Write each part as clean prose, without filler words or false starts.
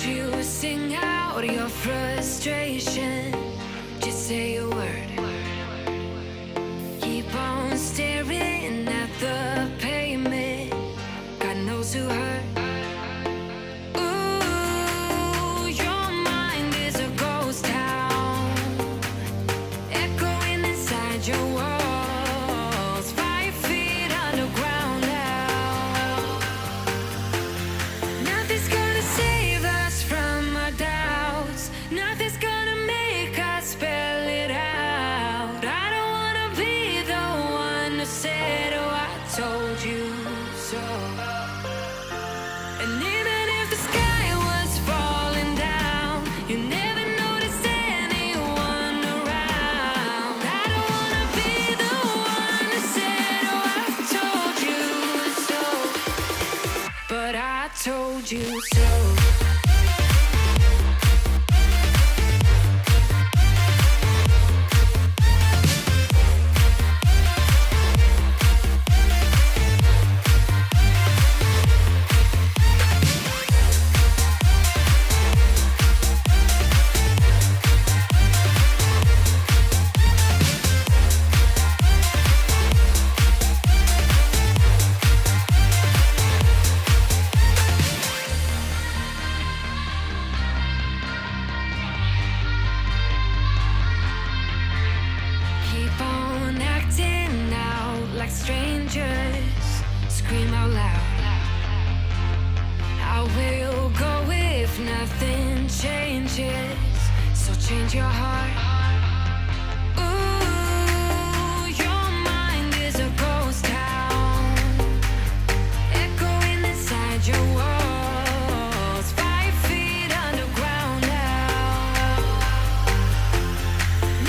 you sing out your frustration? Just say a word. Keep on staring at the pavement. God knows who hurt. Ooh, your mind is a ghost town, echoing inside your walls, 5 feet underground now. Nothing's gonna save us from our doubts. Nothing's gonna make us spell it out. I don't wanna be the one who said, oh, I told you so. And even if the sky was falling down, you never noticed anyone around. I don't wanna be the one who said, oh, I told you so. But I told you so. Keep on acting out like strangers. Scream out loud. I will go if nothing changes. So change your heart. Ooh, your mind is a ghost town, echoing inside your walls, 5 feet underground now.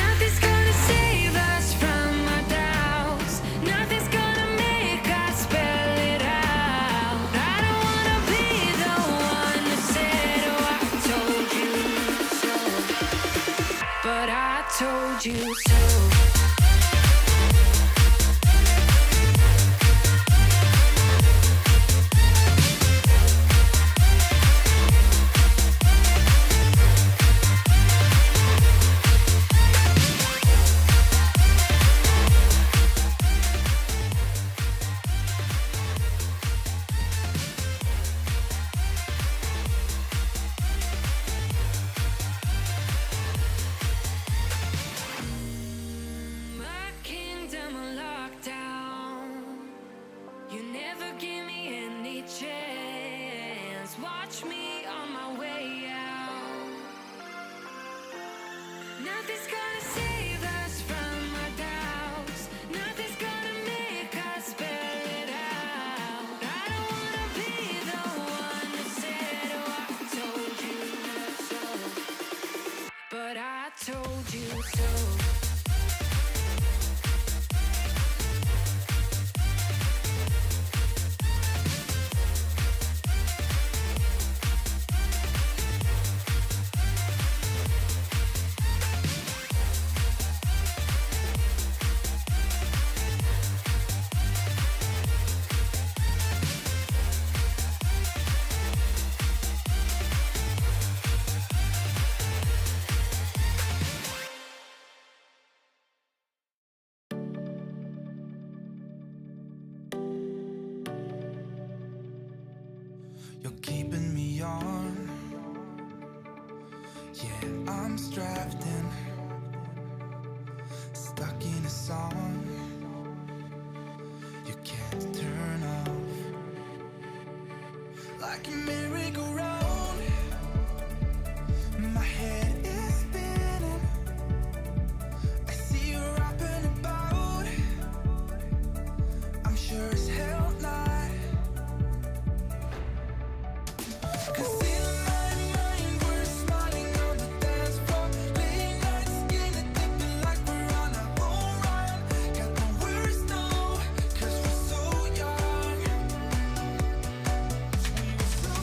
Nothing's gonna save us from our doubts. Nothing's gonna make us spell it out. I don't wanna be the one who said, oh, I told you so. But I told you so. My kingdom on lockdown. You never give me any chance. Watch me on my way out. Nothing's gonna save us from our doubts. Nothing's gonna make us spell it out. I don't wanna be the one who said, oh, I told you so. But I told you so. You're keeping me on. Yeah, I'm strapped in, stuck in a song you can't turn off. Like a merry-go-round, my head is spinning. I see you rapping about. I'm sure as hell not. 'Cause in my mind we're smiling on the dance floor, late nights getting dipping like we're on a home run. Got the worst know, 'cause we're so young. We were so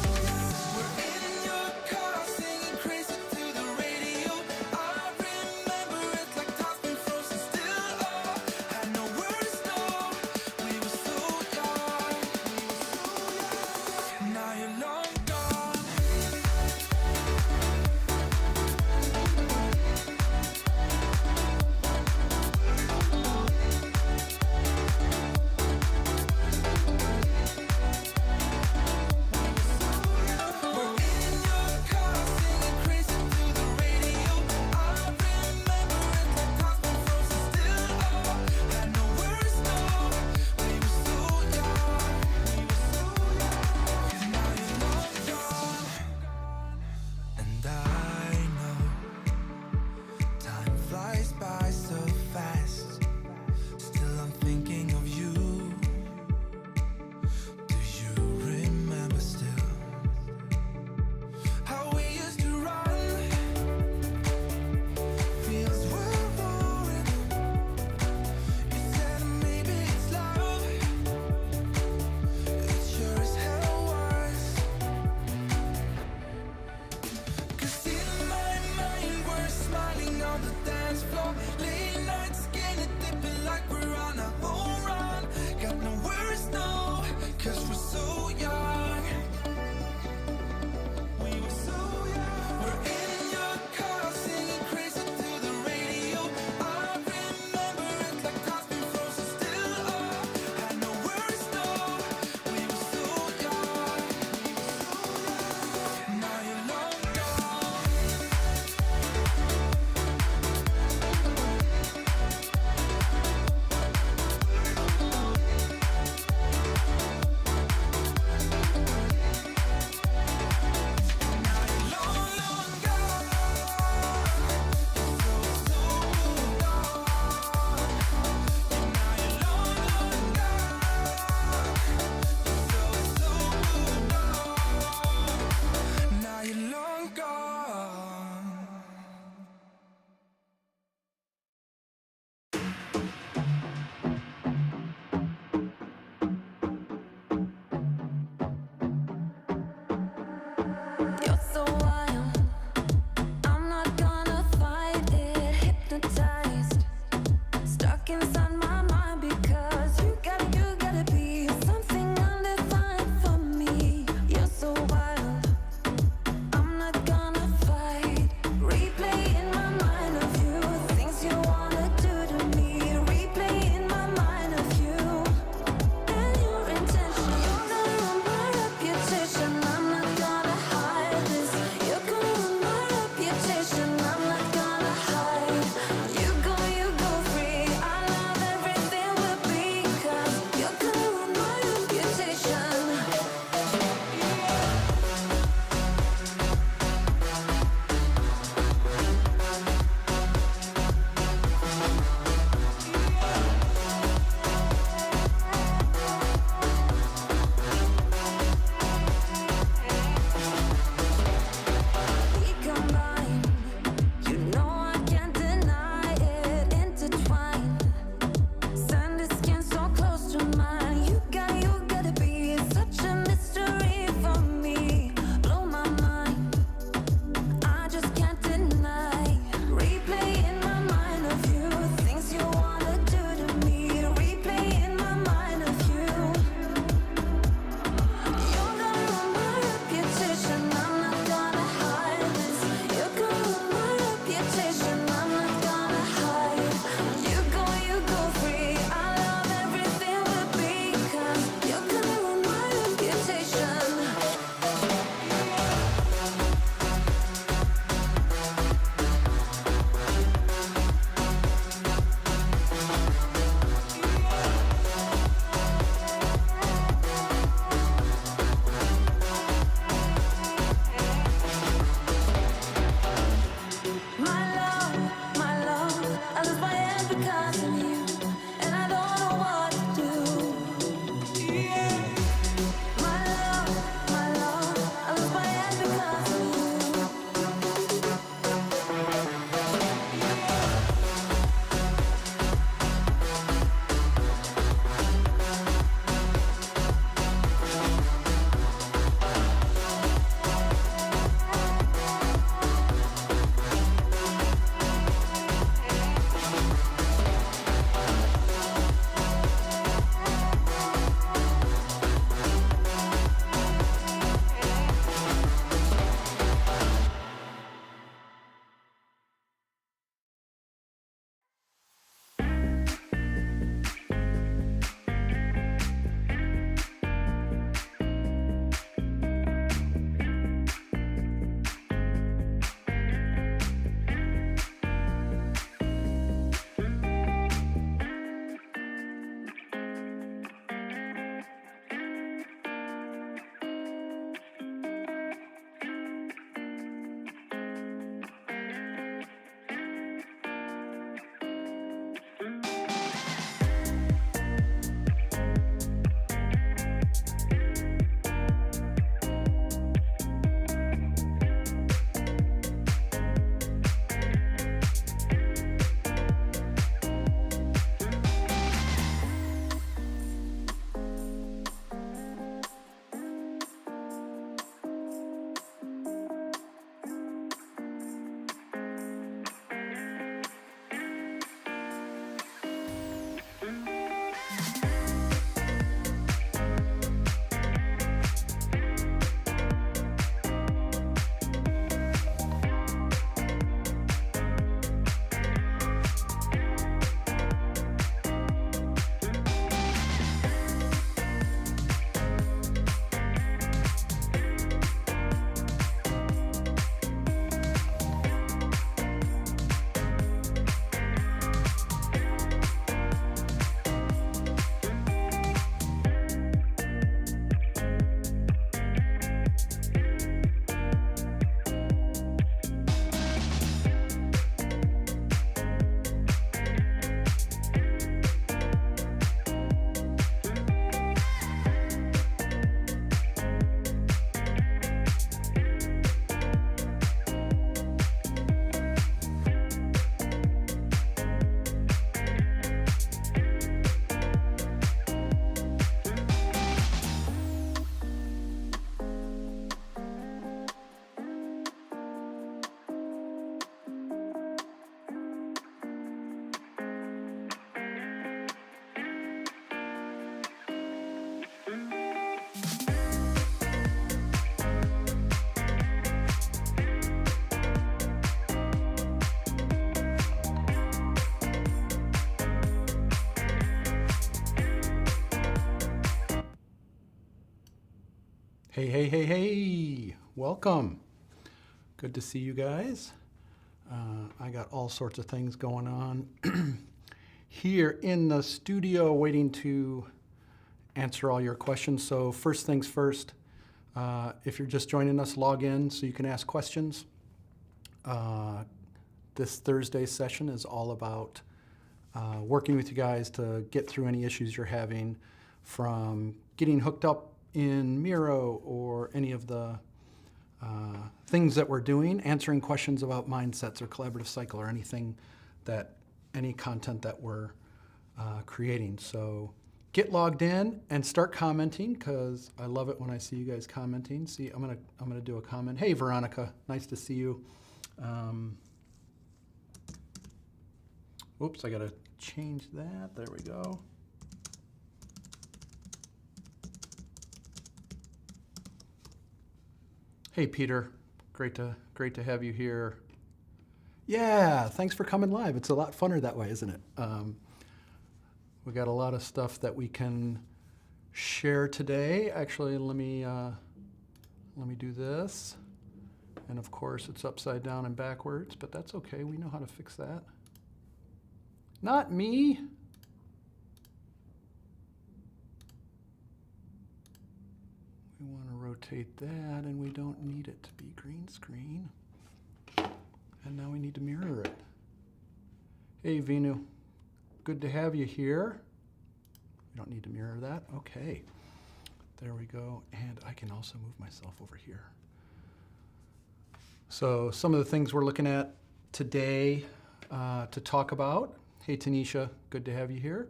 Hey, hey, hey, hey, welcome. Good to see you guys. I got all sorts of things going on here in the studio waiting to answer all your questions. So first things first, if you're just joining us, log in so you can ask questions. This Thursday session is all about working with you guys to get through any issues you're having from getting hooked up in Miro or any of the things that we're doing, answering questions about mindsets or collaborative cycle or any content that we're creating. So get logged in and start commenting, because I love it when I see you guys commenting. See, I'm gonna do a comment. Hey, Veronica, nice to see you. Oops, I gotta change that. There we go. Hey, Peter, great to have you here. Yeah, thanks for coming live. It's a lot funner that way, isn't it? We got a lot of stuff that we can share today. Actually, let me do this. And of course, it's upside down and backwards, but that's okay. We know how to fix that. Not me. We want to rotate that, and we don't need it to be green screen. And now we need to mirror it. Hey, Vinu. Good to have you here. We don't need to mirror that. Okay. There we go. And I can also move myself over here. So some of the things we're looking at today to talk about. Hey, Tanisha. Good to have you here.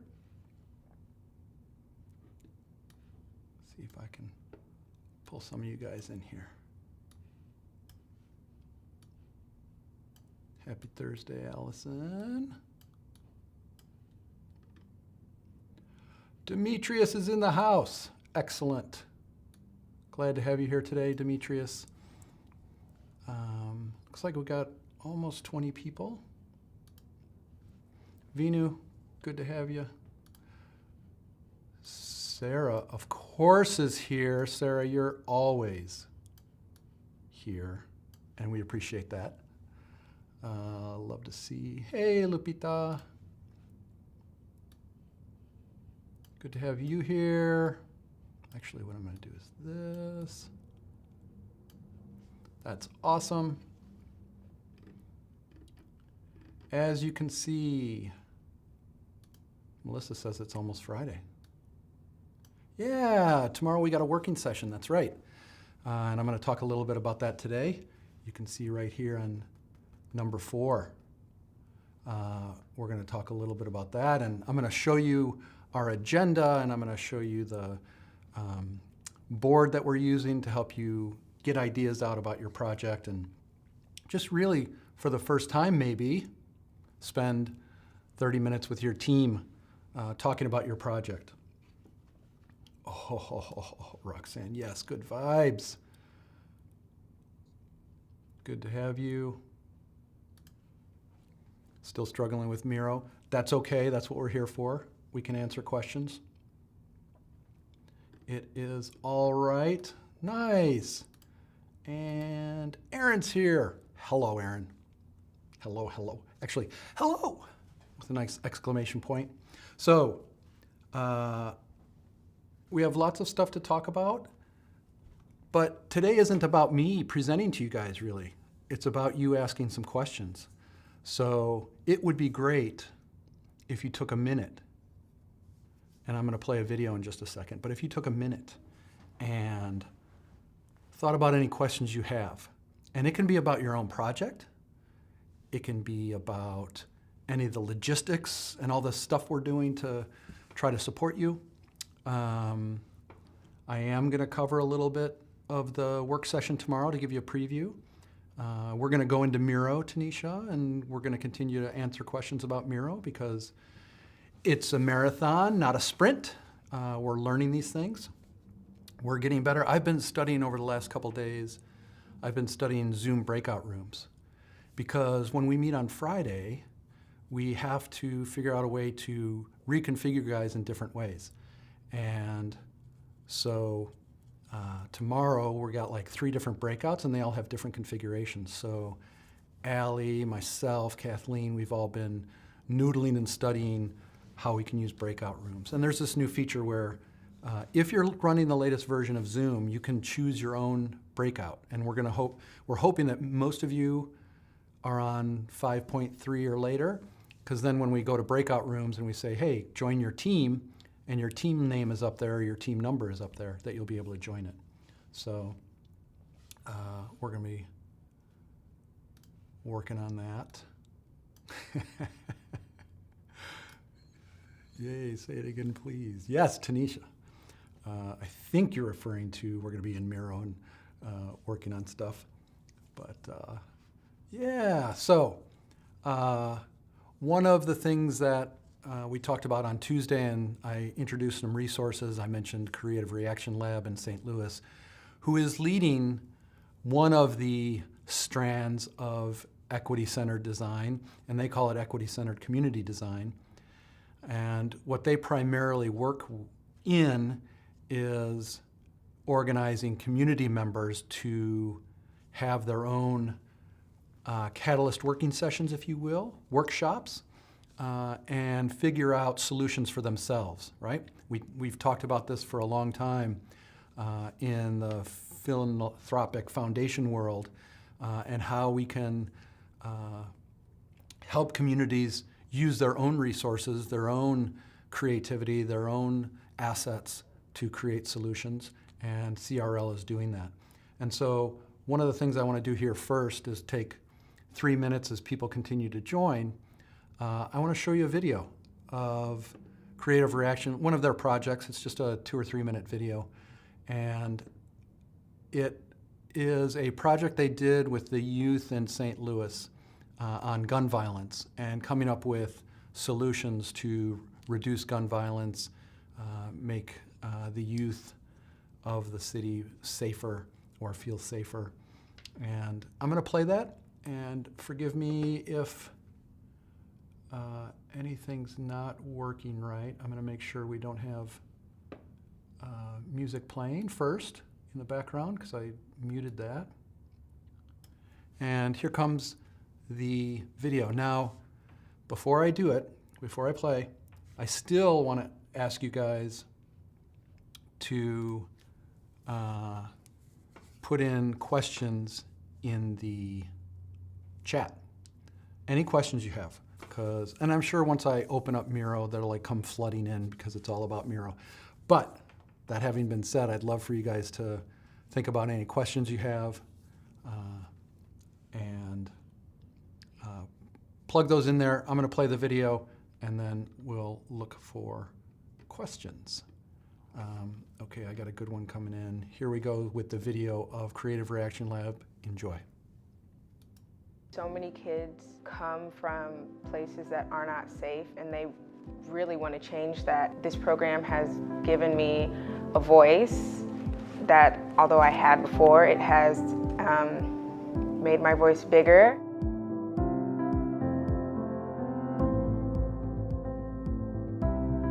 See if I can pull some of you guys in here. Happy Thursday, Allison. Demetrius is in the house. Excellent. Glad to have you here today, Demetrius. Looks like we got almost 20 people. Vinu, good to have you. Sarah, of course, is here. Sarah, you're always here, and we appreciate that. Love to see. Hey, Lupita. Good to have you here. Actually, what I'm going to do is this. That's awesome. As you can see, Melissa says it's almost Friday. Yeah, tomorrow we got a working session, that's right. And I'm going to talk a little bit about that today. You can see right here on number 4. We're going to talk a little bit about that, and I'm going to show you our agenda, and I'm going to show you the board that we're using to help you get ideas out about your project, and just really, for the first time maybe, spend 30 minutes with your team talking about your project. Oh, Roxanne, yes, good vibes. Good to have you. Still struggling with Miro. That's okay, that's what we're here for. We can answer questions. It is all right. Nice. And Aaron's here. Hello, Aaron. Hello, hello. Actually, hello, with a nice exclamation point. So, we have lots of stuff to talk about, but today isn't about me presenting to you guys, really. It's about you asking some questions. So it would be great if you took a minute, and I'm going to play a video in just a second, but if you took a minute and thought about any questions you have, and it can be about your own project, it can be about any of the logistics and all the stuff we're doing to try to support you. I am going to cover a little bit of the work session tomorrow to give you a preview. We're going to go into Miro, Tanisha, and we're going to continue to answer questions about Miro because it's a marathon, not a sprint. We're learning these things. We're getting better. I've been studying over the last couple days. I've been studying Zoom breakout rooms because when we meet on Friday, we have to figure out a way to reconfigure guys in different ways. And so Tomorrow we got like 3 different breakouts and they all have different configurations. So Allie, myself, Kathleen, we've all been noodling and studying how we can use breakout rooms. And there's this new feature where if you're running the latest version of Zoom, you can choose your own breakout. And we're hoping that most of you are on 5.3 or later, because then when we go to breakout rooms and we say, hey, join your team, and your team name is up there, or your team number is up there, that you'll be able to join it. So we're going to be working on that. Yay, say it again, please. Yes, Tanisha. I think you're referring to we're going to be in Miro and working on stuff. But yeah, so one of the things that we talked about on Tuesday, and I introduced some resources. I mentioned Creative Reaction Lab in St. Louis, who is leading one of the strands of equity-centered design, and they call it equity-centered community design. And what they primarily work in is organizing community members to have their own catalyst working sessions, if you will, workshops, and figure out solutions for themselves, right? We've talked about this for a long time in the philanthropic foundation world, and how we can help communities use their own resources, their own creativity, their own assets to create solutions, and CRL is doing that. And so one of the things I want to do here first is take 3 minutes as people continue to join. I want to show you a video of Creative Reaction, one of their projects. It's just a 2 or 3 minute video. And it is a project they did with the youth in St. Louis on gun violence and coming up with solutions to reduce gun violence, make the youth of the city safer or feel safer. And I'm going to play that, and forgive me if anything's not working right. I'm going to make sure we don't have music playing first in the background, because I muted that. And here comes the video. Now, before I do it, before I play, I still want to ask you guys to put in questions in the chat. Any questions you have, and I'm sure once I open up Miro, they'll like come flooding in because it's all about Miro. But that having been said, I'd love for you guys to think about any questions you have and plug those in there. I'm going to play the video, and then we'll look for questions. Okay, I got a good one coming in. Here we go with the video of Creative Reaction Lab. Enjoy. So many kids come from places that are not safe, and they really want to change that. This program has given me a voice that, although I had before, it has made my voice bigger.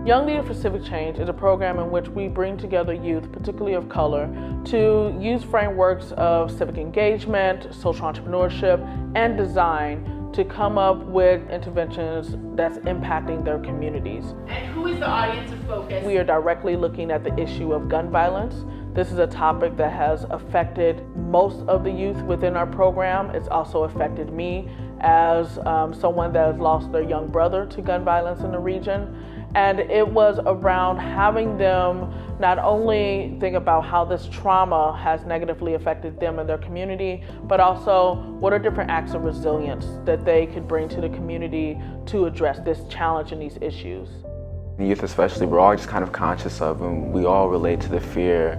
Young Leader for Civic Change is a program in which we bring together youth, particularly of color, to use frameworks of civic engagement, social entrepreneurship, and design to come up with interventions that's impacting their communities. And who is the audience of focus? We are directly looking at the issue of gun violence. This is a topic that has affected most of the youth within our program. It's also affected me as someone that has lost their young brother to gun violence in the region. And it was around having them not only think about how this trauma has negatively affected them and their community, but also what are different acts of resilience that they could bring to the community to address this challenge and these issues. The youth especially, we're all just kind of conscious of, and we all relate to the fear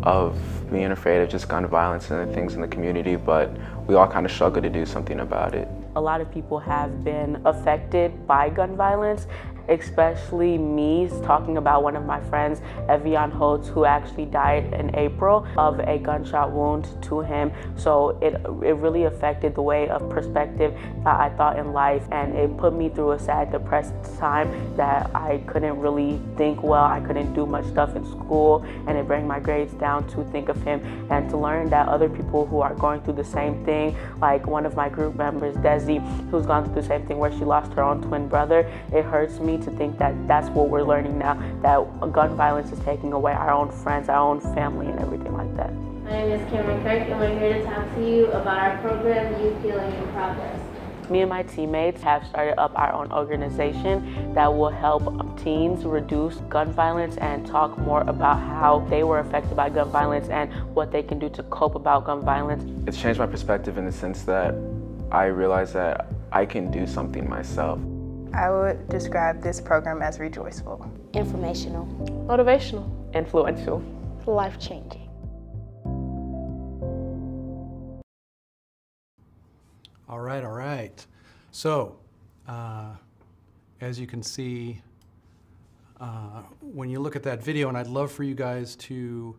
of being afraid of just gun violence and things in the community, but we all kind of struggle to do something about it. A lot of people have been affected by gun violence, especially me talking about one of my friends, Evian Holtz, who actually died in April of a gunshot wound to him. So it really affected the way of perspective that I thought in life, and it put me through a sad, depressed time that I couldn't really think well. I couldn't do much stuff in school, and it brought my grades down to think of him and to learn that other people who are going through the same thing, like one of my group members, Desi, who's gone through the same thing where she lost her own twin brother. It hurts me to think that that's what we're learning now, that gun violence is taking away our own friends, our own family, and everything like that. My name is Cameron Kirk, and we're here to talk to you about our program, Youth Healing in Progress. Me and my teammates have started up our own organization that will help teens reduce gun violence and talk more about how they were affected by gun violence and what they can do to cope about gun violence. It's changed my perspective in the sense that I realize that I can do something myself. I would describe this program as rejoiceful. Informational. Motivational. Influential. Life-changing. All right. So, as you can see, when you look at that video, and I'd love for you guys to,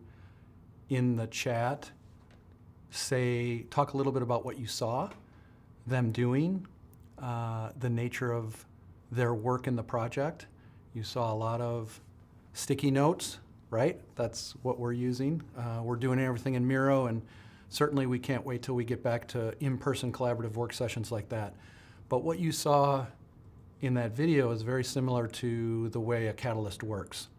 in the chat, talk a little bit about what you saw them doing, the nature of their work in the project. You saw a lot of sticky notes, right? That's what we're using. We're doing everything in Miro, and certainly we can't wait till we get back to in-person collaborative work sessions like that. But what you saw in that video is very similar to the way a catalyst works.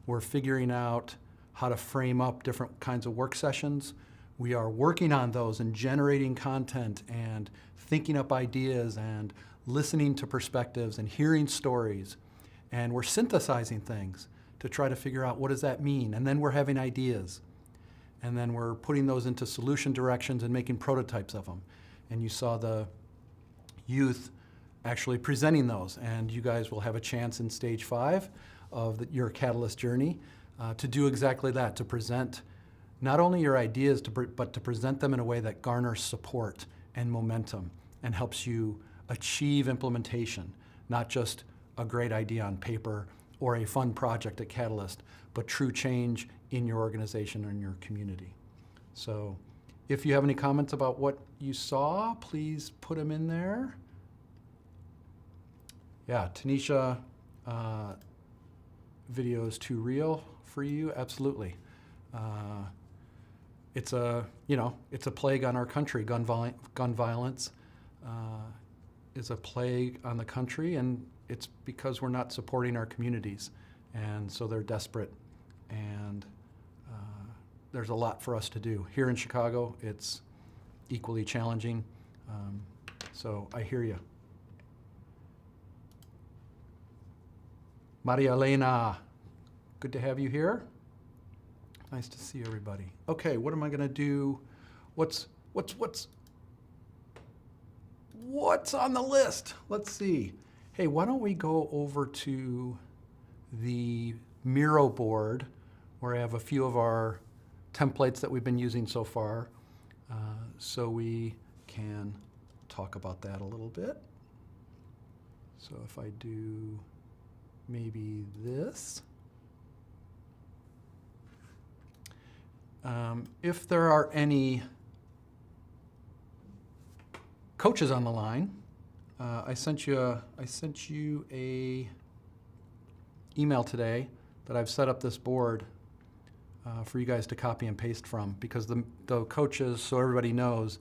We're figuring out how to frame up different kinds of work sessions. We are working on those and generating content and thinking up ideas and listening to perspectives and hearing stories. And we're synthesizing things to try to figure out what does that mean. And then we're having ideas. And then we're putting those into solution directions and making prototypes of them. And you saw the youth actually presenting those. And you guys will have a chance in stage 5 of your Catalyst journey to do exactly that, to present not only your ideas, but to present them in a way that garners support and momentum and helps you achieve implementation, not just a great idea on paper or a fun project at Catalyst, but true change in your organization or in your community. So if you have any comments about what you saw, please put them in there. Yeah, Tanisha, video is too real for you, absolutely. It's a plague on our country. Gun violence is a plague on the country, and it's because we're not supporting our communities. And so they're desperate, and there's a lot for us to do. Here in Chicago, it's equally challenging, so I hear you. Maria Elena, good to have you here. Nice to see everybody. Okay, what am I gonna do? What's on the list? Let's see. Hey, why don't we go over to the Miro board where I have a few of our templates that we've been using so far, so we can talk about that a little bit. So if I do maybe this. If there are any coaches on the line, I sent you a email today that I've set up this board for you guys to copy and paste from, because the coaches, so everybody knows,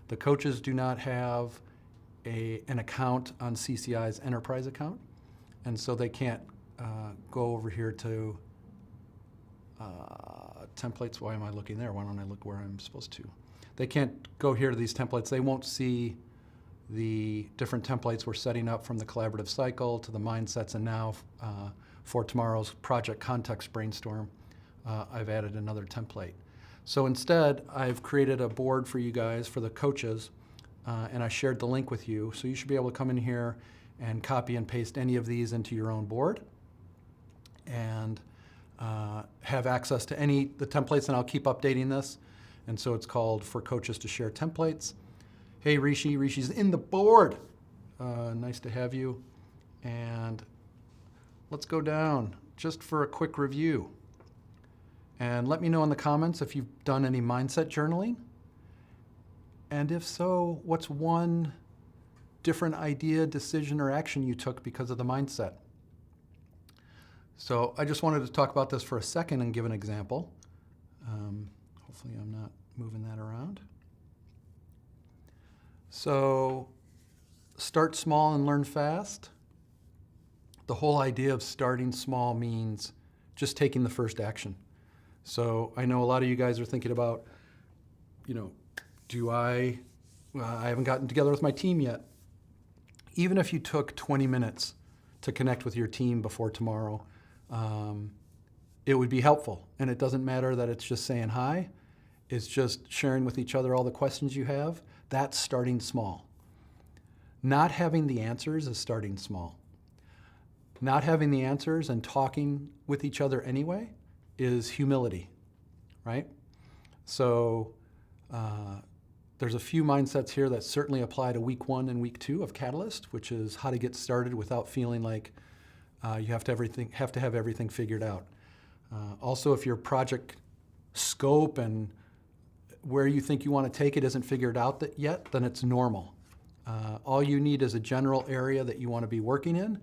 the coaches do not have an account on CCI's enterprise account, and so they can't go over here to templates. Why am I looking there? Why don't I look where I'm supposed to? They can't go here to these templates. They won't see the different templates we're setting up, from the collaborative cycle to the mindsets, and now for tomorrow's project context brainstorm, I've added another template. So instead, I've created a board for you guys, for the coaches, and I shared the link with you. So you should be able to come in here and copy and paste any of these into your own board, and have access to the templates, and I'll keep updating this. And so it's called For Coaches to Share Templates. Hey, Rishi's in the board. Nice to have you. And let's go down just for a quick review. And let me know in the comments if you've done any mindset journaling. And if so, what's one different idea, decision, or action you took because of the mindset? So I just wanted to talk about this for a second and give an example. Hopefully I'm not moving that around. So start small and learn fast. The whole idea of starting small means just taking the first action. So I know a lot of you guys are thinking about, I haven't gotten together with my team yet. Even if you took 20 minutes to connect with your team before tomorrow, it would be helpful. And it doesn't matter that it's just saying hi. It's just sharing with each other all the questions you have. That's starting small. Not having the answers is starting small. Not having the answers and talking with each other anyway is humility, right? So there's a few mindsets here that certainly apply to week 1 and week 2 of Catalyst, which is how to get started without feeling like you have to have everything figured out. Also, if your project scope and where you think you want to take it isn't figured out yet, then it's normal. All you need is a general area that you want to be working in,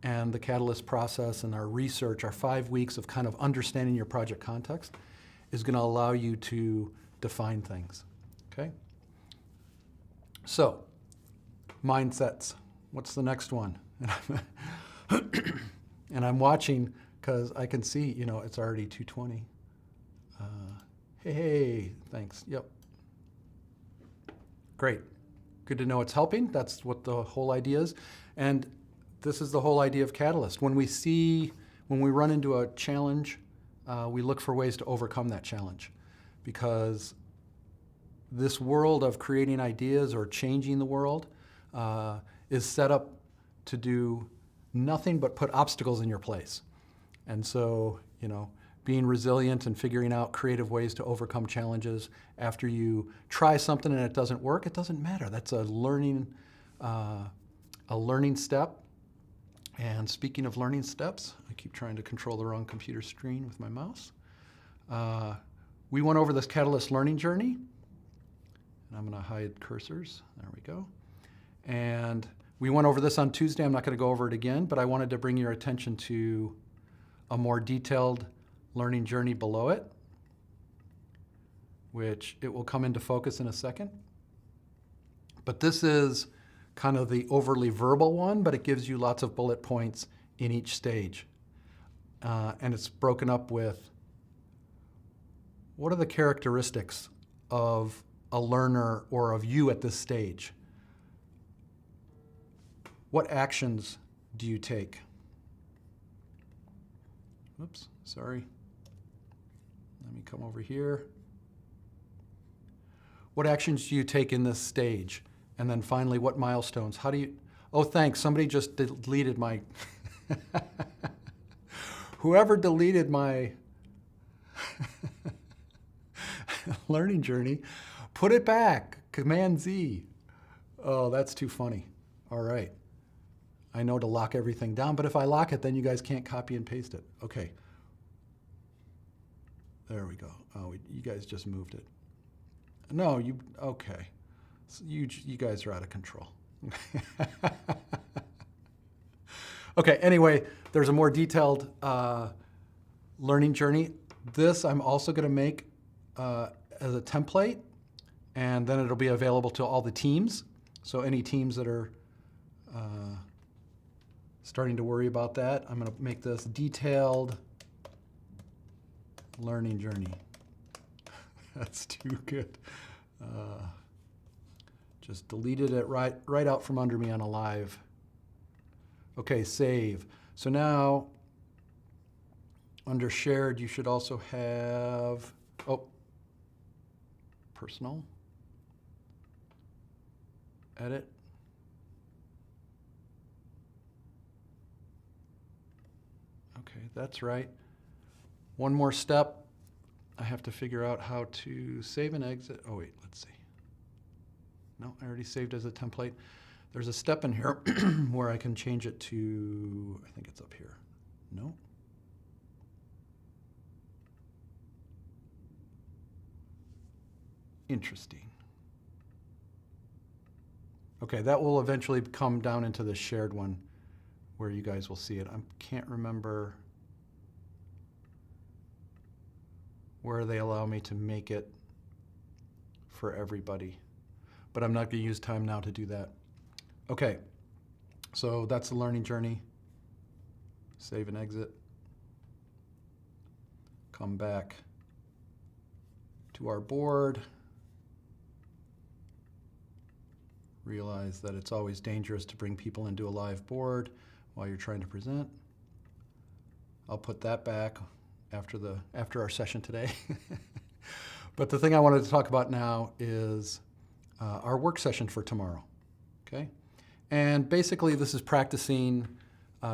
and the Catalyst process and our research, our 5 weeks of kind of understanding your project context, is going to allow you to define things, okay? So, mindsets. What's the next one? And I'm watching because I can see, it's already 2:20. Hey, thanks. Yep. Great. Good to know it's helping. That's what the whole idea is. And this is the whole idea of Catalyst. When we run into a challenge, we look for ways to overcome that challenge, because this world of creating ideas or changing the world is set up to do nothing but put obstacles in your place. And so, being resilient and figuring out creative ways to overcome challenges after you try something and it doesn't work, it doesn't matter. That's a learning step. And speaking of learning steps, I keep trying to control the wrong computer screen with my mouse. We went over this Catalyst learning journey. And I'm going to hide cursors. There we go. And we went over this on Tuesday. I'm not going to go over it again, but I wanted to bring your attention to a more detailed learning journey below it, which it will come into focus in a second. But this is kind of the overly verbal one, but it gives you lots of bullet points in each stage. And it's broken up with what are the characteristics of a learner or of you at this stage? What actions do you take? Oops, sorry. Let me come over here. What actions do you take in this stage? And then finally, what milestones? How do you, oh, thanks, somebody just deleted my, whoever deleted my learning journey, put it back, Command Z. Oh, that's too funny. All right. I know to lock everything down, but if I lock it, then you guys can't copy and paste it. Okay. There we go. Oh, you guys just moved it. No, okay. So you guys are out of control. Okay, anyway, there's a more detailed learning journey. This I'm also going to make as a template, and then it'll be available to all the teams. So any teams that are starting to worry about that, I'm going to make this detailed learning journey. That's too good. Just deleted it right out from under me on a live. Okay, save. So now, under shared, you should also have, personal, edit. Okay, that's right. One more step. I have to figure out how to save and exit. Oh wait, let's see. No, I already saved as a template. There's a step in here where I can change it to, I think it's up here. No? Interesting. Okay, that will eventually come down into the shared one where you guys will see it. I can't remember where they allow me to make it for everybody, but I'm not going to use time now to do that. Okay, so that's the learning journey. Save and exit. Come back to our board. Realize that it's always dangerous to bring people into a live board while you're trying to present. I'll put that back after our session today. But the thing I wanted to talk about now is our work session for tomorrow, okay? And basically this is practicing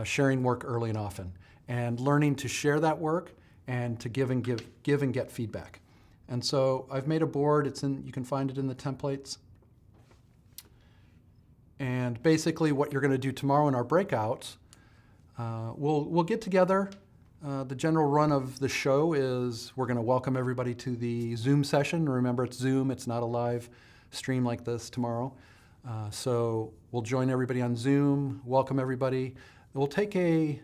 sharing work early and often and learning to share that work and to give and get feedback. And so I've made a board, you can find it in the templates. And basically what you're going to do tomorrow in our breakouts, we'll get together. The general run of the show is we're going to welcome everybody to the Zoom session. Remember, it's Zoom. It's not a live stream like this tomorrow. So we'll join everybody on Zoom, welcome everybody. We'll take a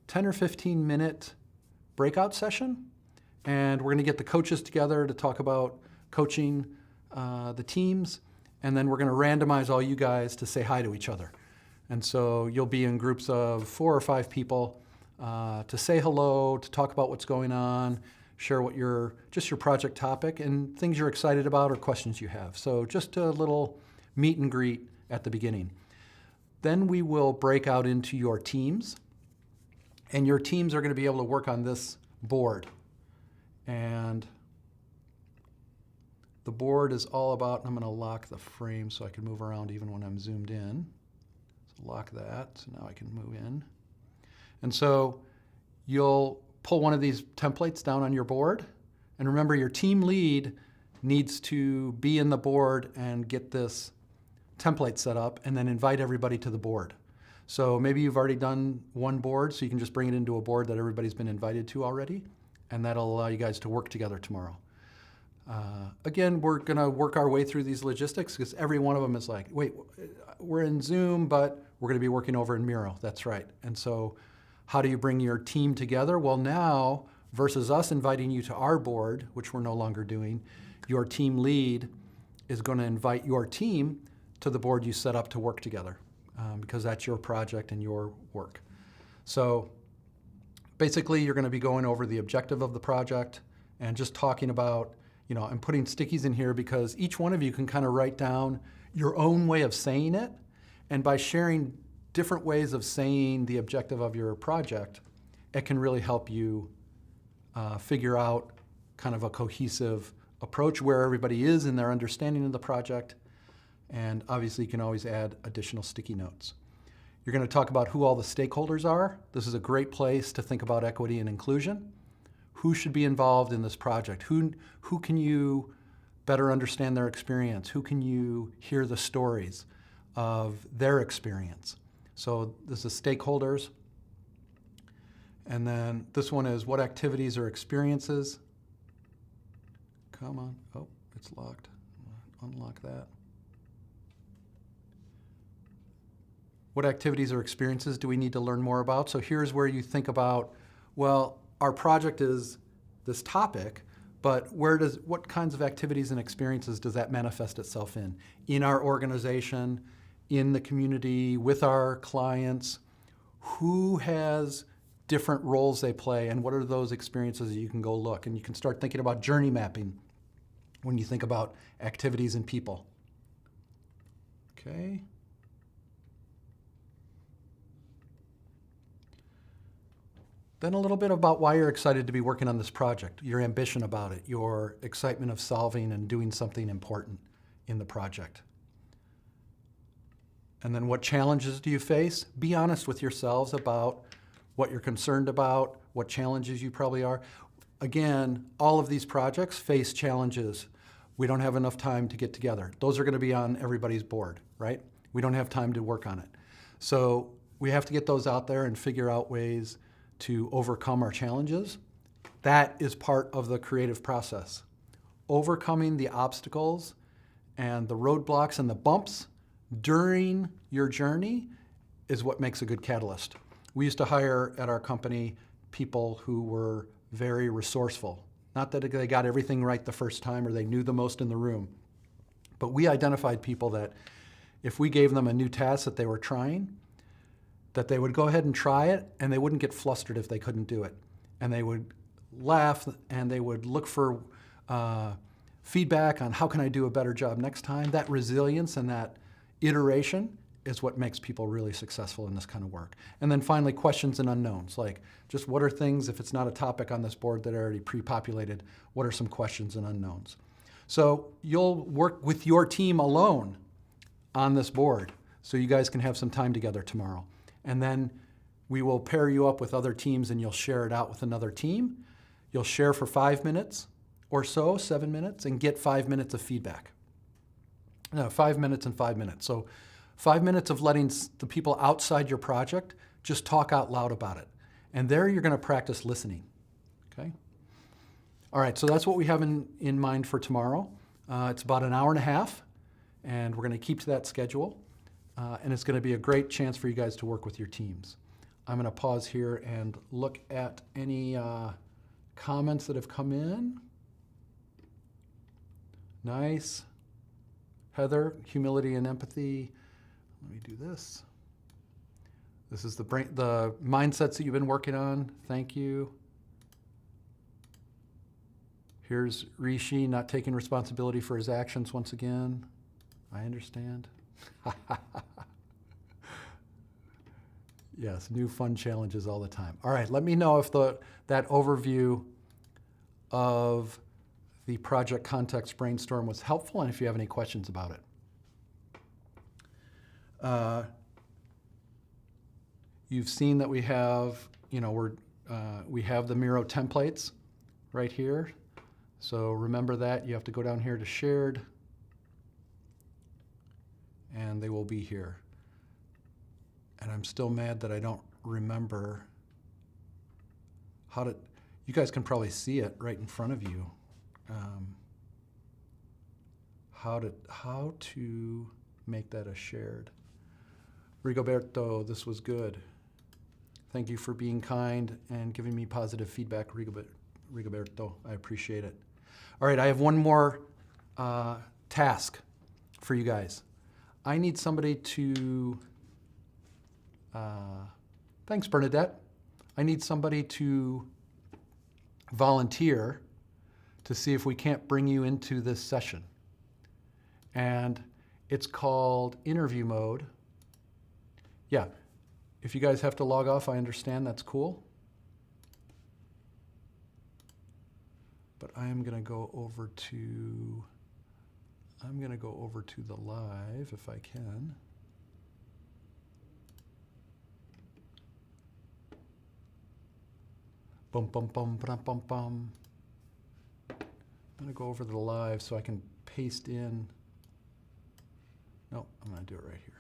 10 or 15 minute breakout session, and we're going to get the coaches together to talk about coaching the teams. And then we're going to randomize all you guys to say hi to each other. And so you'll be in groups of 4 or 5 people to say hello, to talk about what's going on, share what your project topic and things you're excited about or questions you have. So just a little meet and greet at the beginning. Then we will break out into your teams. And your teams are going to be able to work on this board. And the board is all about, I'm going to lock the frame so I can move around even when I'm zoomed in. So lock that, so now I can move in. And so you'll pull one of these templates down on your board. And remember, your team lead needs to be in the board and get this template set up and then invite everybody to the board. So maybe you've already done one board, so you can just bring it into a board that everybody's been invited to already. And that'll allow you guys to work together tomorrow. Again, we're going to work our way through these logistics because every one of them is like, wait, we're in Zoom, but we're going to be working over in Miro. That's right. And so how do you bring your team together? Well, now, versus us inviting you to our board, which we're no longer doing, your team lead is going to invite your team to the board you set up to work together because that's your project and your work. So basically, you're going to be going over the objective of the project and just talking about, I'm putting stickies in here because each one of you can kind of write down your own way of saying it. And by sharing different ways of saying the objective of your project, it can really help you figure out kind of a cohesive approach where everybody is in their understanding of the project. And obviously, you can always add additional sticky notes. You're going to talk about who all the stakeholders are. This is a great place to think about equity and inclusion. Who should be involved in this project? Who can you better understand their experience? Who can you hear the stories of their experience? So this is stakeholders. And then this one is what activities or experiences? Come on. Oh, it's locked. Unlock that. What activities or experiences do we need to learn more about? So here's where you think about, well, our project is this topic, but what kinds of activities and experiences does that manifest itself in our organization, in the community, with our clients? Who has different roles they play, and what are those experiences that you can go look? And you can start thinking about journey mapping when you think about activities and people. Okay. Then a little bit about why you're excited to be working on this project, your ambition about it, your excitement of solving and doing something important in the project. And then what challenges do you face? Be honest with yourselves about what you're concerned about, what challenges you probably are. Again, all of these projects face challenges. We don't have enough time to get together. Those are going to be on everybody's board, right? We don't have time to work on it. So we have to get those out there and figure out ways to overcome our challenges. That is part of the creative process. Overcoming the obstacles and the roadblocks and the bumps during your journey is what makes a good catalyst. We used to hire at our company people who were very resourceful. Not that they got everything right the first time or they knew the most in the room, but we identified people that if we gave them a new task that they were trying, that they would go ahead and try it and they wouldn't get flustered if they couldn't do it. And they would laugh and they would look for feedback on how can I do a better job next time. That resilience and that iteration is what makes people really successful in this kind of work. And then finally, questions and unknowns, like just what are things, if it's not a topic on this board that are already pre-populated, what are some questions and unknowns? So you'll work with your team alone on this board so you guys can have some time together tomorrow. And then we will pair you up with other teams and you'll share it out with another team. You'll share for 5 minutes or so, 7 minutes, and get 5 minutes of feedback. No, 5 minutes and 5 minutes. So 5 minutes of letting the people outside your project just talk out loud about it. And there you're going to practice listening, okay? All right, so that's what we have in mind for tomorrow. It's about an hour and a half, and we're going to keep to that schedule. And it's going to be a great chance for you guys to work with your teams. I'm going to pause here and look at any comments that have come in. Nice. Heather, humility and empathy. Let me do this. This is the mindsets that you've been working on. Thank you. Here's Rishi not taking responsibility for his actions once again. I understand. Yes, new fun challenges all the time. All right, let me know if that overview of the project context brainstorm was helpful and if you have any questions about it. You've seen that we have, we have the Miro templates right here. So remember that. You have to go down here to shared, and they will be here. And I'm still mad that I don't remember how to, you guys can probably see it right in front of you. How to make that a shared. Rigoberto, this was good. Thank you for being kind and giving me positive feedback, Rigoberto. I appreciate it. All right, I have one more task for you guys. I need somebody to, thanks Bernadette. I need somebody to volunteer to see if we can't bring you into this session. And it's called interview mode. Yeah, if you guys have to log off, I understand, that's cool. But I am gonna go over to, the live if I can. Bum, bum, bum, bum, bum, bum. I'm gonna go over to the live so I can paste in. No, I'm gonna do it right here.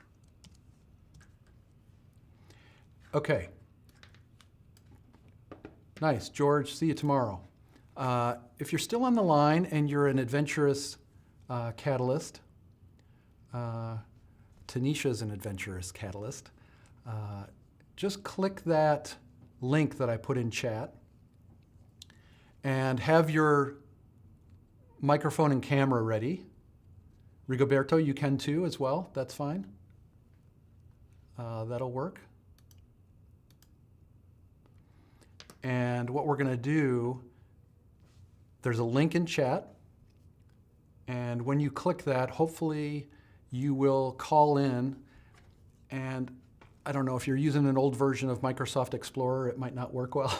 Okay. Nice, George, see you tomorrow. If you're still on the line and you're an adventurous catalyst, Tanisha's an adventurous catalyst, just click that link that I put in chat and have your microphone and camera ready. Rigoberto, you can too as well, that's fine. That'll work. And what we're gonna do, there's a link in chat, and when you click that, hopefully you will call in, and I don't know if you're using an old version of Microsoft Explorer, it might not work well,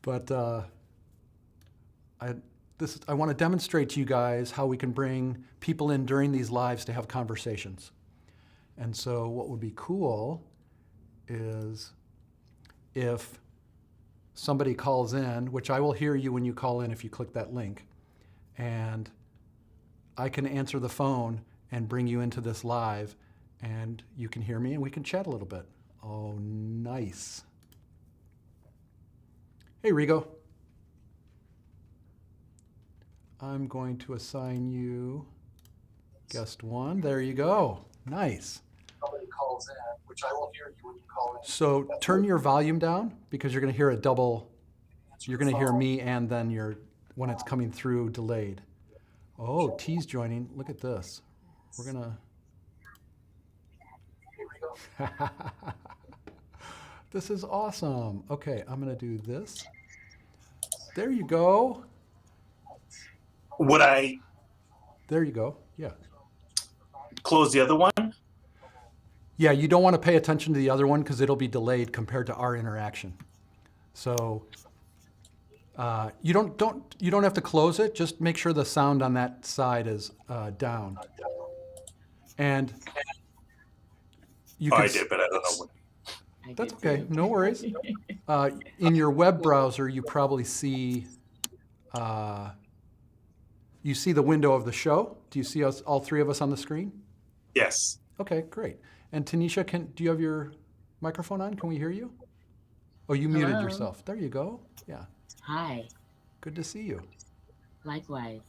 but I want to demonstrate to you guys how we can bring people in during these lives to have conversations. And so what would be cool is if somebody calls in, which I will hear you when you call in if you click that link, and I can answer the phone and bring you into this live, And you can hear me and we can chat a little bit. Oh, nice. Hey, Rigo. I'm going to assign you guest 1. There you go. Nice. Somebody calls in, which I will hear you when you call in. So turn your volume down because you're going to hear a double. You're going to hear me and then when it's coming through delayed. Oh, T's joining. Look at this. We're going to. This is awesome. Okay, I'm going to do this. There you go. Would I There you go. Yeah. close the other one? Yeah, you don't want to pay attention to the other one because it'll be delayed compared to our interaction. So you don't have to close it. Just make sure the sound on that side is down. And you can. I did, but I don't know what. That's okay. No worries. In your web browser, you probably see the window of the show. Do you see us, all 3 of us, on the screen? Yes. Okay, great. And Tanisha, do you have your microphone on? Can we hear you? Oh, you muted yourself. There you go. Yeah. Hi. Good to see you. Likewise.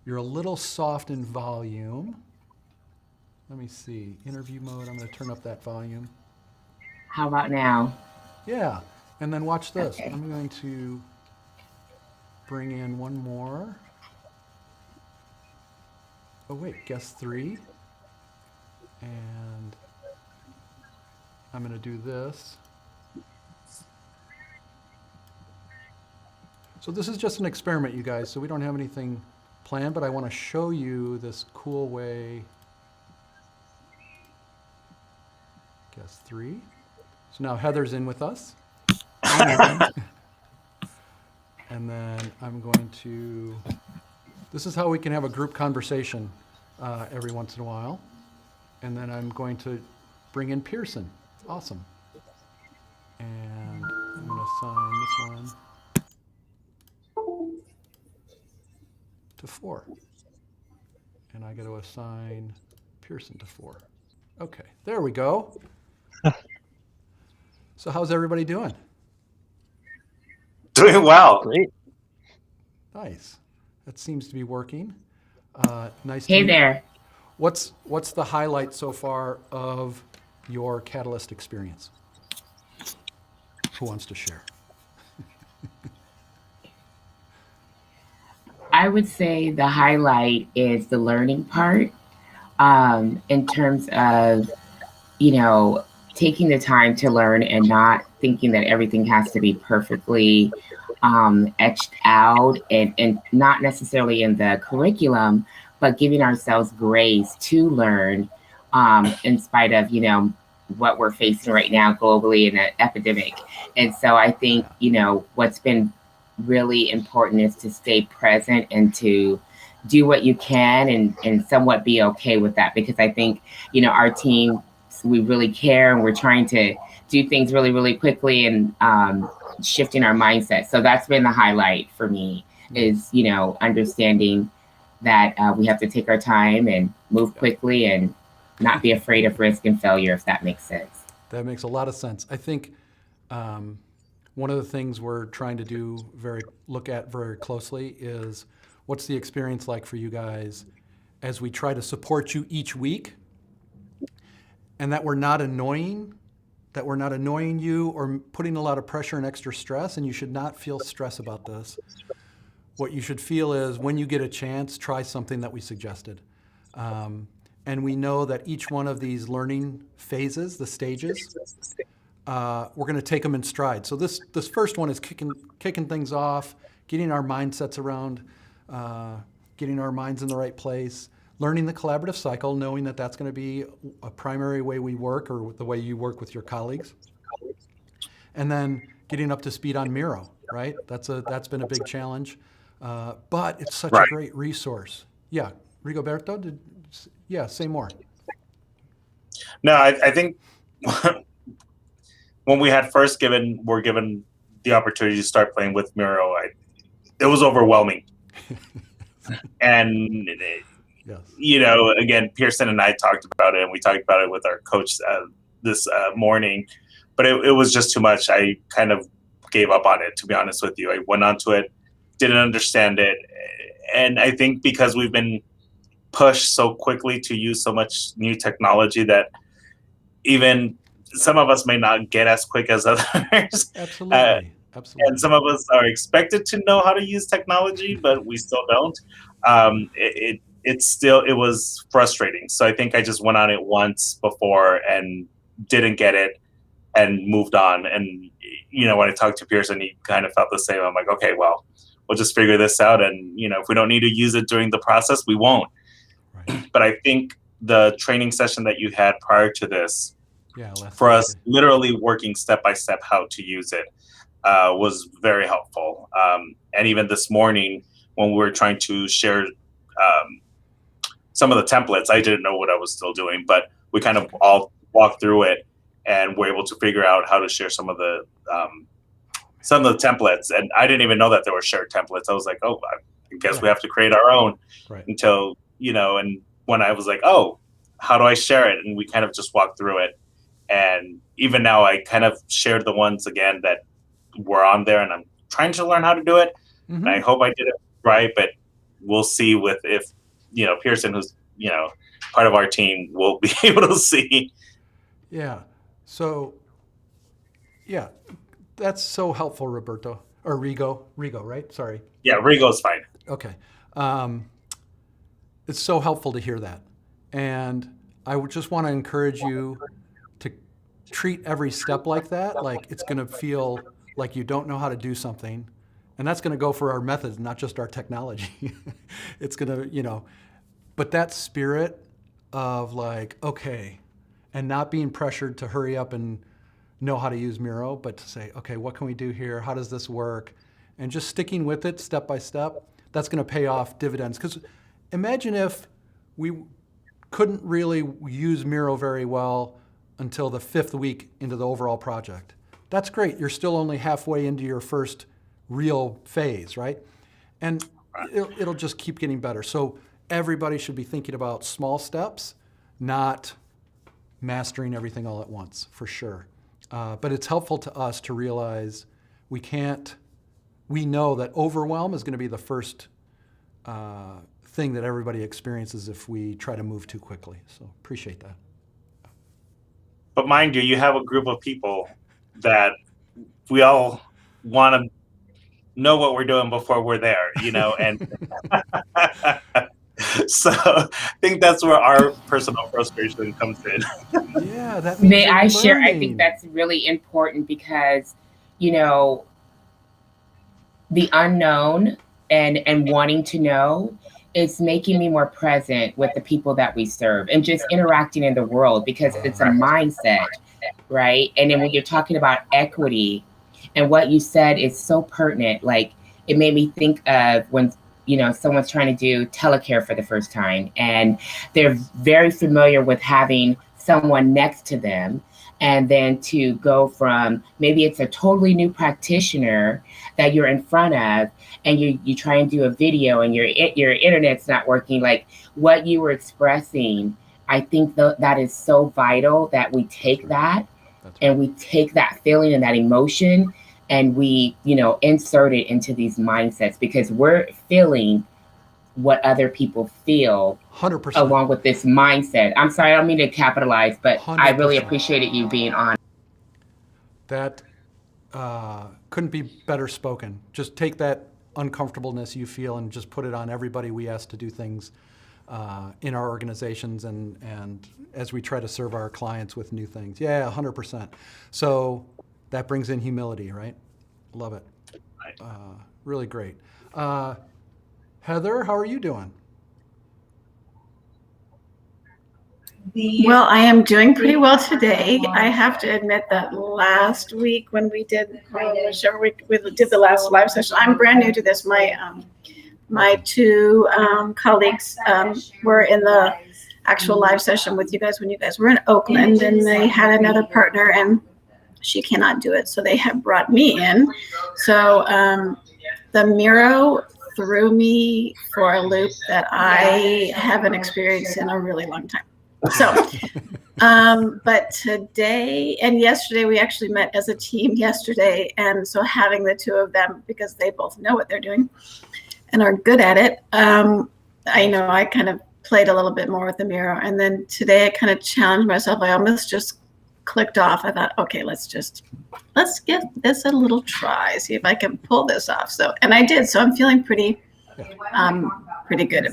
You're a little soft in volume. Let me see. Interview mode. I'm going to turn up that volume. How about now? Yeah. And then watch this. Okay. I'm going to bring in one more. Oh, wait. Guest 3. And I'm going to do this. So this is just an experiment, you guys. So we don't have anything planned, but I want to show you this cool way. Guest 3. So now Heather's in with us. And then I'm going to, this is how we can have a group conversation every once in a while. And then I'm going to bring in Pearson. Awesome. And I'm going to assign this one to 4. And I got to assign Pearson to 4. Okay, there we go. So how's everybody doing? Doing well. Great. Nice. That seems to be working. Nice. Hey there. What's the highlight so far of your Catalyst experience? Who wants to share? I would say the highlight is the learning part, in terms of, taking the time to learn and not thinking that everything has to be perfectly etched out and not necessarily in the curriculum, but giving ourselves grace to learn in spite of, what we're facing right now globally in an epidemic. And so I think, what's been really important is to stay present and to do what you can and somewhat be okay with that. Because I think, our team, we really care and we're trying to do things really, really quickly and shifting our mindset. So that's been the highlight for me is, understanding that we have to take our time and move quickly and not be afraid of risk and failure, if that makes sense. That makes a lot of sense. I think one of the things we're trying to look at very closely is what's the experience like for you guys as we try to support you each week, and that we're not annoying you or putting a lot of pressure and extra stress, and you should not feel stress about this. What you should feel is when you get a chance, try something that we suggested. And we know that each one of these learning phases, the stages, we're going to take them in stride. So this first one is kicking things off, getting our mindsets around, getting our minds in the right place, learning the collaborative cycle, knowing that that's going to be a primary way we work or the way you work with your colleagues. And then getting up to speed on Miro, right? That's been a big challenge, but it's such a great resource. Yeah, Rigoberto, say more. No, I think when we had first were given the opportunity to start playing with Miro, it was overwhelming. And Yes. You know, again, Pearson and I talked about it, and we talked about it with our coach this morning, but it was just too much. I kind of gave up on it, to be honest with you. I went onto it, didn't understand it. And I think because we've been pushed so quickly to use so much new technology that even some of us may not get as quick as others. Absolutely. Absolutely. And some of us are expected to know how to use technology, but we still don't. It was frustrating. So I think I just went on it once before and didn't get it and moved on. And, you know, when I talked to Pearson, he kind of felt the same. I'm like, okay, well, we'll just figure this out. And, you know, if we don't need to use it during the process, we won't. Right. But I think the training session that you had prior to this, for us, literally working step by step how to use it, was very helpful. And even this morning, when we were trying to share some of the templates, I didn't know what I was still doing, but we kind of all walked through it and were able to figure out how to share some of the templates. And I didn't even know that there were shared templates. I was like, oh, I guess we have to create our own until, you know, and when I was like, oh, how do I share it? And we kind of just walked through it. And even now I kind of shared the ones again that were on there, and I'm trying to learn how to do it. And I hope I did it right, but we'll see with if, you know, Pearson, who's, you know, part of our team, will be able to see. Yeah. So, yeah, that's so helpful, Roberto. Or Rigo, right? Sorry. Yeah, Rigo's fine. Okay. It's so helpful to hear that. And I would just want to encourage you to treat every step like that, like it's going to feel like you don't know how to do something. And that's going to go for our methods, not just our technology. It's going to, you know, but that spirit of like, okay, and not being pressured to hurry up and know how to use Miro, but to say, okay, what can we do here? How does this work? And just sticking with it step by step, that's going to pay off dividends. Because imagine if we couldn't really use Miro very well until the 5th week into the overall project. That's great. You're still only halfway into your first real phase, right? And it'll just keep getting better. So everybody should be thinking about small steps, not mastering everything all at once, for sure. But it's helpful to us to realize we know that overwhelm is going to be the first thing that everybody experiences if we try to move too quickly. So appreciate that. But mind you, you have a group of people that we all want to know what we're doing before we're there, you know, and so I think that's where our personal frustration comes in. Yeah, that means May I share? I learning. think that's really important because, you know, the unknown and wanting to know, it's making me more present with the people that we serve and just interacting in the world because it's a mindset, right? And then when you're talking about equity and what you said is so pertinent, like it made me think of when, you know, someone's trying to do telecare for the first time and they're very familiar with having someone next to them. And then to go from maybe it's a totally new practitioner that you're in front of and you try and do a video and your internet's not working, like what you were expressing, I think that is so vital that we take that and we take that feeling and that emotion and we, you know, insert it into these mindsets because we're feeling what other people feel 100%. along with this mindset. I'm sorry, I don't mean to capitalize, but 100%. I really appreciated you being on. That couldn't be better spoken. Just take that uncomfortableness you feel and just put it on everybody we ask to do things in our organizations and as we try to serve our clients with new things. Yeah, 100%. So that brings in humility, right? Love it. Really great. Heather, how are you doing? Well, I am doing pretty well today. I have to admit that last week when we did, whichever week we did the last live session, I'm brand new to this. My two colleagues were in the actual live session with you guys when you guys were in Oakland, and they had another partner, and she cannot do it, so they have brought me in. So the Miro threw me for a loop that I haven't experienced in a really long time. So, but today and yesterday, we actually met as a team yesterday. And so having the two of them, because they both know what they're doing and are good at it, I know I kind of played a little bit more with the Miro. And then today I kind of challenged myself. I almost just clicked off. I thought, okay, let's give this a little try, see if I can pull this off. So, and I did. So I'm feeling pretty good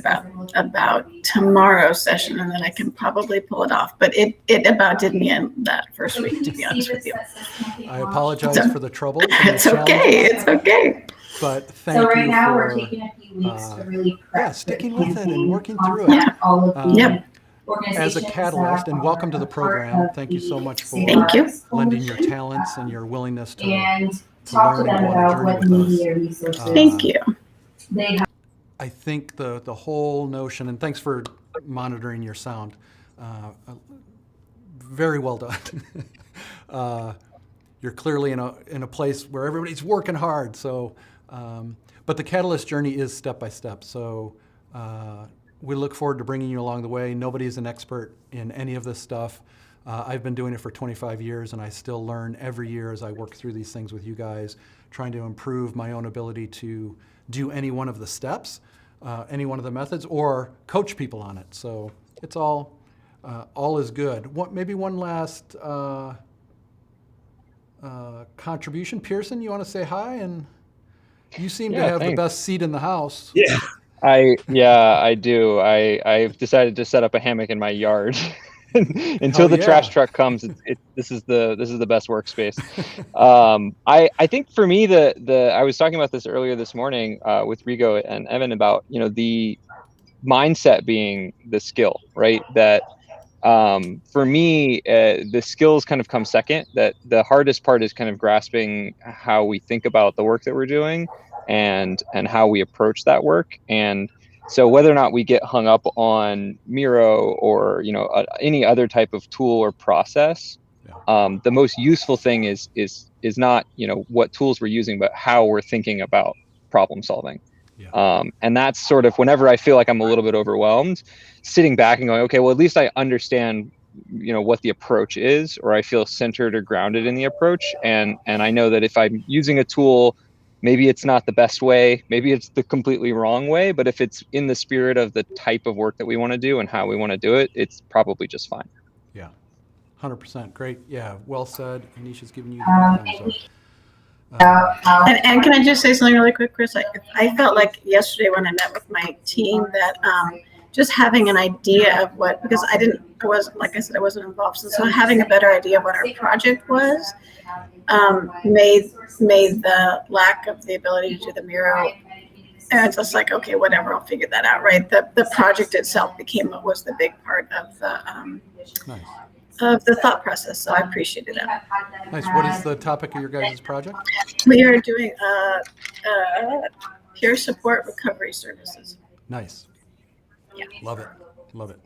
about tomorrow's session, and then I can probably pull it off. But it about did me in that first week, to be honest with you. I apologize for the trouble. It's okay. It's okay. But thank you right now for we're taking a few weeks to really prep sticking with it and working through it. All of the as a catalyst, and welcome to the program. Thank you so much for lending your talents and your willingness to learn and go on a journey with us. Thank you. I think the whole notion, and thanks for monitoring your sound. Very well done. You're clearly in a place where everybody's working hard. So, but the Catalyst journey is step by step. So we look forward to bringing you along the way. Nobody is an expert in any of this stuff. I've been doing it for 25 years, and I still learn every year as I work through these things with you guys, trying to improve my own ability to do any one of the steps, any one of the methods, or coach people on it. So it's all is good. Maybe one last contribution. Pearson, you want to say hi? And you seem to have the best seat in the house. Yeah. I do. I've decided to set up a hammock in my yard until the trash truck comes. This is the best workspace. I think for me, I was talking about this earlier this morning with Rigo and Evan about the mindset being the skill, right? That for me, the skills kind of come second. That the hardest part is kind of grasping how we think about the work that we're doing and how we approach that work. And so whether or not we get hung up on Miro or any other type of tool or process, the most useful thing is not what tools we're using, but how we're thinking about problem solving. And that's sort of whenever I feel like I'm a little bit overwhelmed, sitting back and going, okay, well, at least I understand what the approach is, or I feel centered or grounded in the approach. And I know that if I'm using a tool, maybe it's not the best way, maybe it's the completely wrong way, but if it's in the spirit of the type of work that we want to do and how we want to do it, it's probably just fine. Yeah, 100%. Great. Yeah, well said. Anisha's giving you the time. And can I just say something really quick, Chris? I felt like yesterday when I met with my team that just having an idea of because like I said, I wasn't involved. So having a better idea of what our project was made the lack of the ability to do the Miro. And it's just like, okay, whatever, I'll figure that out, right? The project itself became what was the big part of the thought process. So I appreciated that. Nice. What is the topic of your guys' project? We are doing peer support recovery services. Nice. Yeah. Love it. Love it.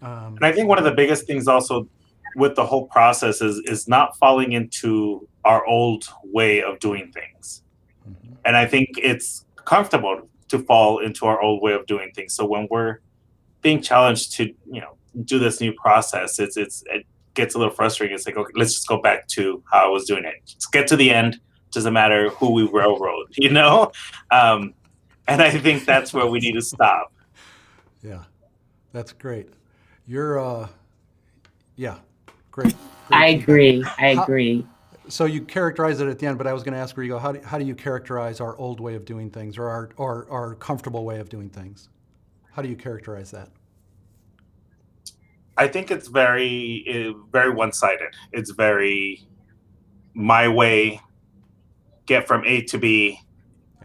And I think one of the biggest things also with the whole process is not falling into our old way of doing things. Mm-hmm. And I think it's comfortable to fall into our old way of doing things. So when we're being challenged to, do this new process, it gets a little frustrating. It's like, okay, let's just go back to how I was doing it. Just get to the end. Doesn't matter who we railroad, And I think that's where we need to stop. Yeah, that's great. You're, great. I agree. So you characterize it at the end, but I was going to ask Rigo, how do you characterize our old way of doing things, or our comfortable way of doing things? How do you characterize that? I think it's very, very one-sided. It's very my way, get from A to B,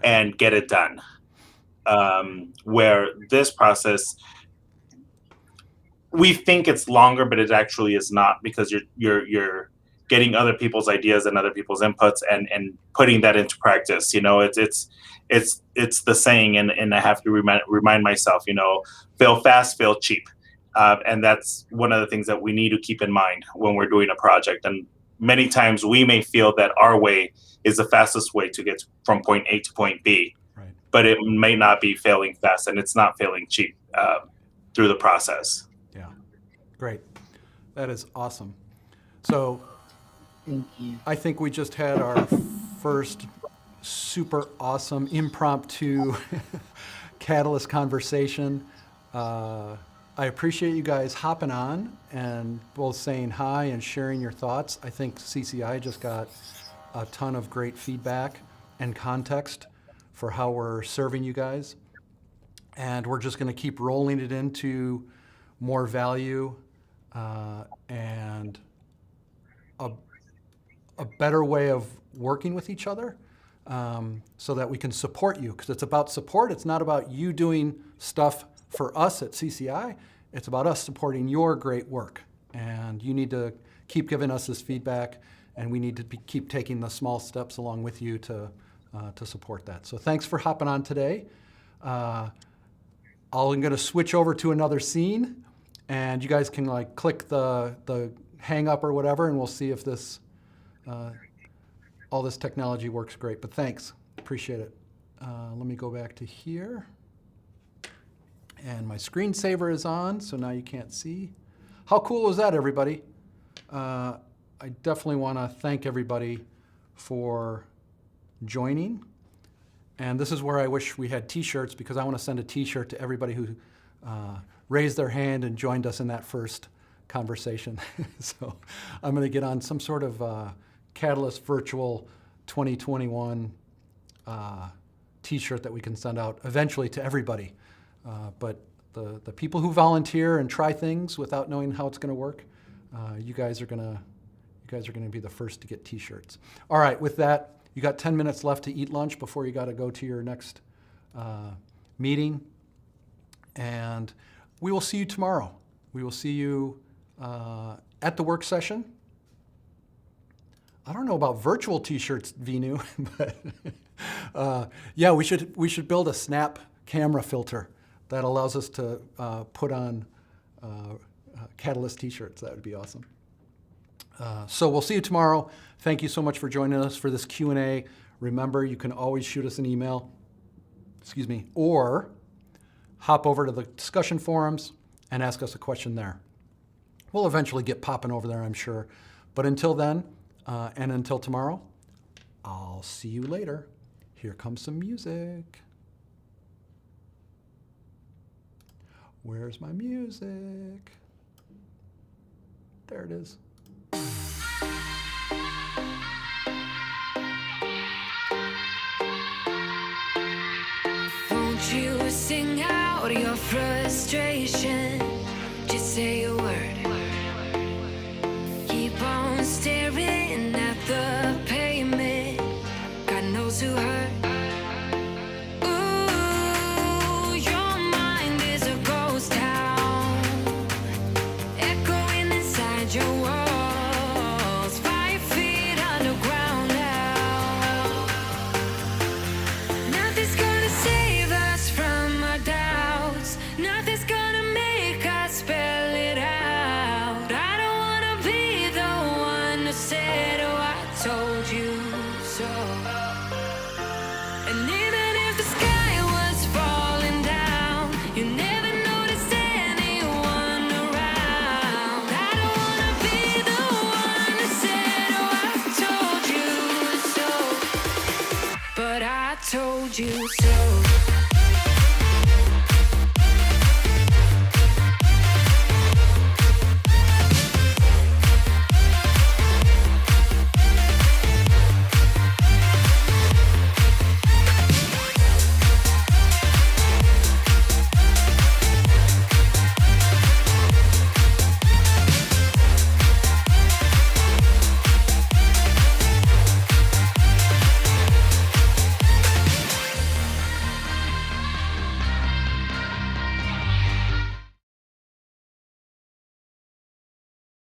and get it done. Where this process, we think it's longer, but it actually is not, because you're getting other people's ideas and other people's inputs and putting that into practice. It's the saying, and I have to remind myself, fail fast, fail cheap. And that's one of the things that we need to keep in mind when we're doing a project. And many times we may feel that our way is the fastest way to get from point A to point B. Right. but it may not be failing fast, and it's not failing cheap through the process. Yeah, great. That is awesome. So Thank you. I think we just had our first super awesome impromptu Catalyst conversation. I appreciate you guys hopping on and both saying hi and sharing your thoughts. I think CCI just got a ton of great feedback and context for how we're serving you guys. And we're just going to keep rolling it into more value and a better way of working with each other so that we can support you. Because it's about support. It's not about you doing stuff for us at CCI. It's about us supporting your great work. And you need to keep giving us this feedback, and we need to keep taking the small steps along with you to support that. So thanks for hopping on today. I'm going to switch over to another scene, and you guys can like click the hang up or whatever, and we'll see if this all this technology works great. But thanks, appreciate it. Let me go back to here. And my screensaver is on, so now you can't see. How cool was that, everybody? I definitely want to thank everybody for joining. And this is where I wish we had t-shirts, because I want to send a t-shirt to everybody who raised their hand and joined us in that first conversation. So I'm going to get on some sort of Catalyst Virtual 2021 t-shirt that we can send out eventually to everybody. But the people who volunteer and try things without knowing how it's going to work, you guys are going to be the first to get t-shirts. All right, with that, you got 10 minutes left to eat lunch before you got to go to your next meeting. And we will see you tomorrow. We will see you at the work session. I don't know about virtual t-shirts, Vinu, but yeah, we should build a snap camera filter that allows us to put on Catalyst t-shirts. That would be awesome. So we'll see you tomorrow. Thank you so much for joining us for this Q&A. Remember, you can always shoot us an email, or hop over to the discussion forums and ask us a question there. We'll eventually get popping over there, I'm sure. But until then, and until tomorrow, I'll see you later. Here comes some music. Where's my music? There it is. Won't you sing out your frustration? Just say a word. Keep on staring at the pavement. God knows who hurt. Ooh, your mind is a ghost town, echoing inside your walls. 5 feet underground now. Nothing's gonna save us from our doubts. Nothing